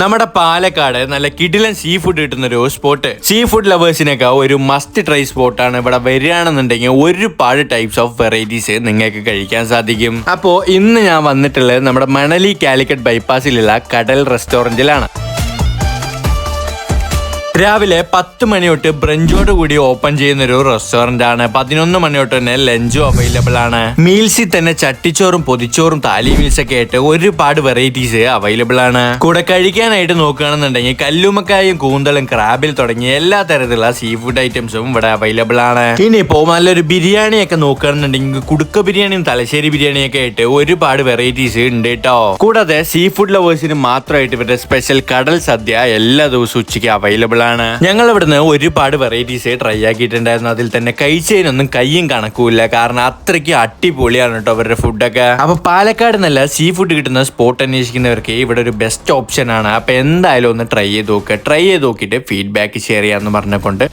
നമ്മുടെ പാലക്കാട് നല്ല കിടിലൻ സീ ഫുഡ് കിട്ടുന്ന ഒരു സ്പോട്ട്. സീ ഫുഡ് ലവേഴ്സിനൊക്കെ ഒരു മസ്റ്റ് ട്രൈ സ്പോട്ടാണ്. ഇവിടെ വരികയാണെന്നുണ്ടെങ്കിൽ ഒരുപാട് ടൈപ്സ് ഓഫ് വെറൈറ്റീസ് നിങ്ങൾക്ക് കഴിക്കാൻ സാധിക്കും. അപ്പോൾ ഇന്ന് ഞാൻ വന്നിട്ടുള്ളത് നമ്മുടെ മണലി കാലിക്കറ്റ് ബൈപ്പാസിലുള്ള കടൽ റെസ്റ്റോറൻറ്റിലാണ്. രാവിലെ 10 മണി തൊട്ട് ബ്രഞ്ചോട് കൂടി ഓപ്പൺ ചെയ്യുന്ന ഒരു റെസ്റ്റോറന്റ് ആണ്. 11 മണി തൊട്ട് തന്നെ ലഞ്ചും അവൈലബിൾ ആണ്. മീൽസിൽ തന്നെ ചട്ടിച്ചോറും പൊതിച്ചോറും താലി മീൽസ് ഒക്കെ ആയിട്ട് ഒരുപാട് വെറൈറ്റീസ് അവൈലബിൾ ആണ്. കൂടെ കഴിക്കാനായിട്ട് നോക്കുകയാണെന്നുണ്ടെങ്കിൽ കല്ലുമ്മക്കായും കൂന്തളും ക്രാബിൽ തുടങ്ങിയ എല്ലാ തരത്തിലുള്ള സീ ഫുഡ് ഐറ്റംസും ഇവിടെ അവൈലബിൾ ആണ്. ഇനിയിപ്പോ നല്ലൊരു ബിരിയാണി ഒക്കെ നോക്കുകയാണെന്നുണ്ടെങ്കിൽ കുടുക്ക ബിരിയാണിയും തലശ്ശേരി ബിരിയാണിയൊക്കെ ആയിട്ട് ഒരുപാട് വെറൈറ്റീസ് ഉണ്ട് കേട്ടോ. കൂടാതെ സീ ഫുഡ് ലവേഴ്സിന് മാത്രമായിട്ട് ഇവരുടെ സ്പെഷ്യൽ കടൽ സദ്യ എല്ലാ ദിവസവും ഉച്ചയ്ക്ക് അവൈലബിൾ ആണ്. ഞങ്ങൾ ഇവിടുന്ന് ഒരുപാട് വെറൈറ്റീസ് ട്രൈ ആക്കിയിട്ടുണ്ടായിരുന്നു. അതിൽ തന്നെ കഴിച്ചതിനൊന്നും കയ്യും കണക്കൂല്ല, കാരണം അത്രയ്ക്ക് അടിപൊളിയാണ് കേട്ടോ അവരുടെ ഫുഡൊക്കെ. അപ്പൊ പാലക്കാട് നല്ല സീ ഫുഡ് കിട്ടുന്ന സ്പോട്ട് അന്വേഷിക്കുന്നവർക്ക് ഇവിടെ ഒരു ബെസ്റ്റ് ഓപ്ഷൻ ആണ്. അപ്പൊ എന്തായാലും ഒന്ന് ട്രൈ ചെയ്ത് നോക്കിയിട്ട് ഫീഡ്ബാക്ക് ഷെയർ ചെയ്യാന്ന് പറഞ്ഞുകൊണ്ട്